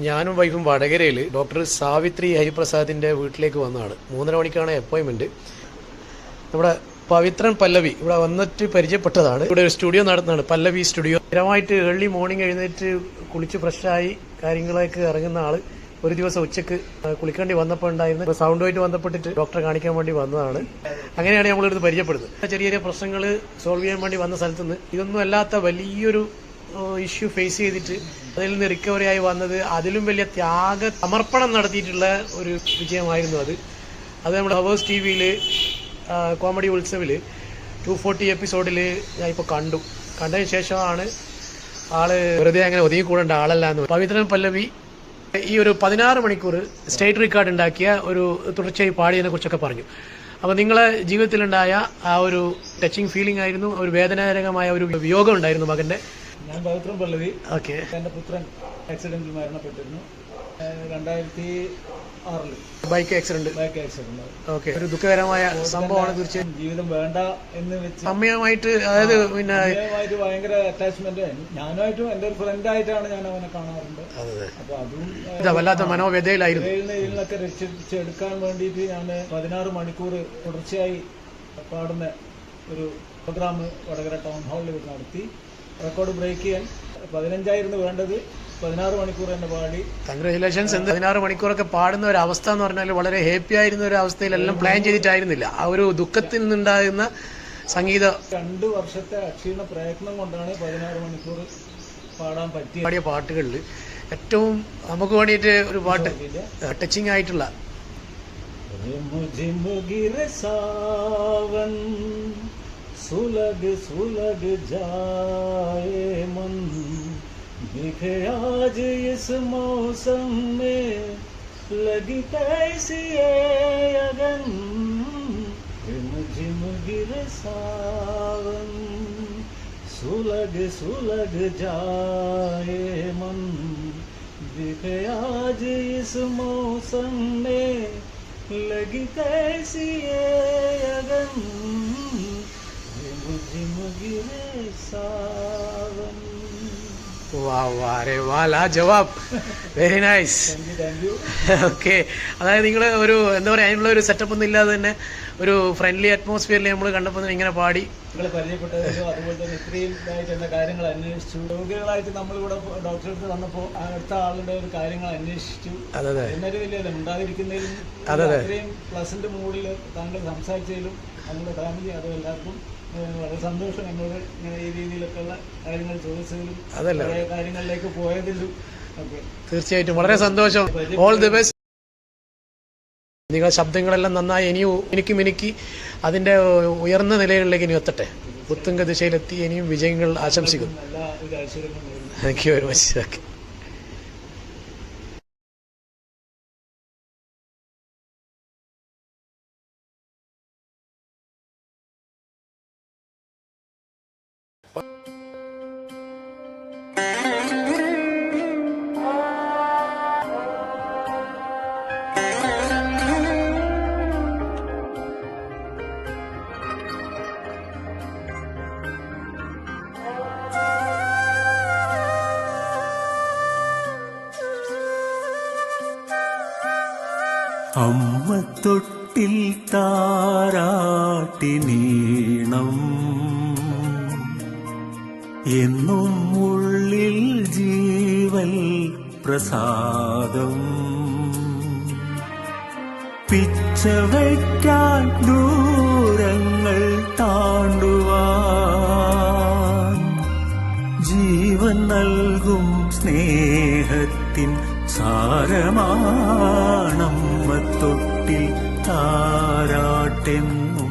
ഞാനും വൈഫും വടകരയിൽ ഡോക്ടർ സാവിത്രി ഹരിപ്രസാദിൻ്റെ വീട്ടിലേക്ക് വന്നതാണ്. 3:30 മണിക്കാണ് അപ്പോയിൻമെൻറ്റ്. നമ്മുടെ പവിത്രൻ പല്ലവി ഇവിടെ വന്നിട്ട് പരിചയപ്പെട്ടതാണ്. ഇവിടെ ഒരു സ്റ്റുഡിയോ നടത്തുന്നതാണ്, പല്ലവി സ്റ്റുഡിയോ. സ്ഥിരമായിട്ട് ഏർലി മോർണിംഗ് എഴുന്നേറ്റ് കുളിച്ച് ഫ്രഷായി കാര്യങ്ങളൊക്കെ ഇറങ്ങുന്ന ആൾ ഒരു ദിവസം ഉച്ചക്ക് കുളിക്കേണ്ടി വന്നപ്പോൾ ഉണ്ടായിരുന്നു. സൗണ്ടുമായിട്ട് ബന്ധപ്പെട്ടിട്ട് ഡോക്ടറെ കാണിക്കാൻ വേണ്ടി വന്നതാണ്. അങ്ങനെയാണ് നമ്മളിത് പരിചയപ്പെടുന്നത്. ചെറിയ ചെറിയ പ്രശ്നങ്ങൾ സോൾവ് ചെയ്യാൻ വേണ്ടി വന്ന സ്ഥലത്തുനിന്ന് ഇതൊന്നും അല്ലാത്ത വലിയൊരു ഇഷ്യൂ ഫേസ് ചെയ്തിട്ട് അതിൽ നിന്ന് റിക്കവറി ആയി വന്നത് അതിലും വലിയ സമർപ്പണം നടത്തിയിട്ടുള്ള ഒരു വിജയമായിരുന്നു അത് നമ്മുടെ ഹവേഴ്സ് TV-യിൽ കോമഡി ഉത്സവിൽ 240 എപ്പിസോഡിൽ ഞാൻ ഇപ്പോൾ കണ്ടതിന് ശേഷമാണ് ആള് വെറുതെ അങ്ങനെ ഒതുങ്ങിക്കൂടേണ്ട ആളല്ല എന്ന്. പവിത്രൻ പല്ലവി ഈ ഒരു 16 മണിക്കൂർ സ്റ്റേറ്റ് റെക്കോർഡ് ഉണ്ടാക്കിയ ഒരു തുടർച്ചയായി പാടിയതിനെ കുറിച്ചൊക്കെ പറഞ്ഞു. അപ്പോൾ നിങ്ങളെ ജീവിതത്തിലുണ്ടായ ആ ഒരു ടച്ചിങ് ഫീലിംഗ് ആയിരുന്നു, ഒരു വേദനാജനകമായ ഒരു വിയോഗം ഉണ്ടായിരുന്നു മകന്റെ. ഞാൻ പവിത്രൻ പല്ലവി. ഓക്കെ. എൻ്റെ പുത്രൻ ആക്സിഡന്റിൽ മരണപ്പെട്ടിരുന്നു 2006 ബൈക്ക് ആക്സിഡന്റ്. ഓക്കെ. ഒരു ദുഃഖകരമായ സംഭവമാണ് തീർച്ചയായും. ജീവിതം വേണ്ട എന്ന് വെച്ച് അമ്മയുമായിട്ട്, അതായത് പിന്നെ ഭയങ്കര അറ്റാച്ച്മെന്റ്. ഞാനുമായിട്ടും എൻ്റെ ഒരു ഫ്രണ്ടായിട്ടാണ് ഞാൻ അവനെ കാണാറുണ്ട്. അപ്പൊ അതും വല്ലാത്ത മനോവ്യതയിലായിരുന്നു. ഇതിനൊക്കെ രക്ഷിച്ചെടുക്കാൻ വേണ്ടിയിട്ട് ഞാൻ 16 മണിക്കൂർ തുടർച്ചയായി പാടുന്ന ഒരു പ്രോഗ്രാം വടകര ടൗൺ ഹാളിൽ നടത്തി. റെക്കോർഡ് ബ്രേക്ക് ചെയ്യാൻ 15 വേണ്ടത് 16 മണിക്കൂർ തന്നെ പാടി. കൺഗ്രാജുലേഷൻസ്. 16 മണിക്കൂറൊക്കെ പാടുന്ന ഒരു അവസ്ഥ എന്ന് പറഞ്ഞാൽ വളരെ ഹാപ്പി ആയിരുന്ന ഒരു അവസ്ഥയിലെല്ലാം പ്ലാൻ ചെയ്തിട്ടായിരുന്നില്ല. ആ ഒരു ദുഃഖത്തിൽ നിന്നുണ്ടാകുന്ന സംഗീത 2 വർഷത്തെ അക്ഷീണ പ്രയത്നം കൊണ്ടാണ് 16 മണിക്കൂർ പാടാൻ പാടിയ പാട്ടുകളിൽ ഏറ്റവും നമുക്ക് വേണ്ടിയിട്ട് ഒരു പാട്ട് ടച്ചിങ് ആയിട്ടുള്ള सुलग सुलग जाए मन दिखे आज इस मौसम में लगी कैसी ये अगन झिम गिरे सावन सुलग सुलग जाए मन दिखे आज इस मौसम में लगी कैसी ये अगन ജവാബ് വെരി നൈസ്. ഓക്കെ. അതായത് നിങ്ങൾ ഒരു എന്താ പറയുക, അതിനുള്ള ഒരു സെറ്റപ്പ് ഒന്നും ഇല്ലാതെ തന്നെ ഒരു ഫ്രണ്ട്ലി അറ്റ്മോസ്ഫിയറിൽ നമ്മൾ കണ്ടപ്പോൾ ഇങ്ങനെ പാടി പരിചയപ്പെട്ടതിലും അതുപോലെ തന്നെ ഇത്രയും ഇതായിട്ട് എൻ്റെ കാര്യങ്ങൾ അന്വേഷിച്ചു. രോഗികളായിട്ട് നമ്മളിവിടെ ഡോക്ടറെ അടുത്ത് വന്നപ്പോൾ അടുത്ത ആളുടെ ഒരു കാര്യങ്ങൾ അന്വേഷിച്ചു. എന്നൊരു വലിയ ഉണ്ടാതിരിക്കുന്നതിലും ഇത്രയും പ്ലസന്റ് മൂഡിൽ താങ്കൾ സംസാരിച്ചതിലും നമ്മുടെ ഫാമിലി അതും എല്ലാവർക്കും വളരെ സന്തോഷം. എന്നോട് ഇങ്ങനെ ഈ രീതിയിലൊക്കെയുള്ള കാര്യങ്ങൾ ചോദിച്ചതിലും പഴയ കാര്യങ്ങളിലേക്ക് പോയതിലും ഒക്കെ തീർച്ചയായിട്ടും വളരെ സന്തോഷം. All the best. നിങ്ങളുടെ ശബ്ദങ്ങളെല്ലാം നന്നായി ഇനിയും മിനുക്കി അതിൻ്റെ ഉയർന്ന നിലകളിലേക്ക് ഇനി എത്തട്ടെ. ഉത്തുംഗ ദിശയിലെത്തി ഇനിയും വിജയങ്ങൾ ആശംസിക്കുന്നു. Thank you very much. Okay. അമ്മ തൊട്ടിൽ താരാട്ടിനീണം എന്നും ഉള്ളിൽ ജീവൽ പ്രസാദം പിച്ച വയ്ക്കാൻ ദൂരങ്ങൾ താണ്ടുവാൻ ജീവൻ നൽകും സ്നേഹത്തിൻ സാരമാണമ്മ തൊട്ടിൽ താരാട്ടെന്നും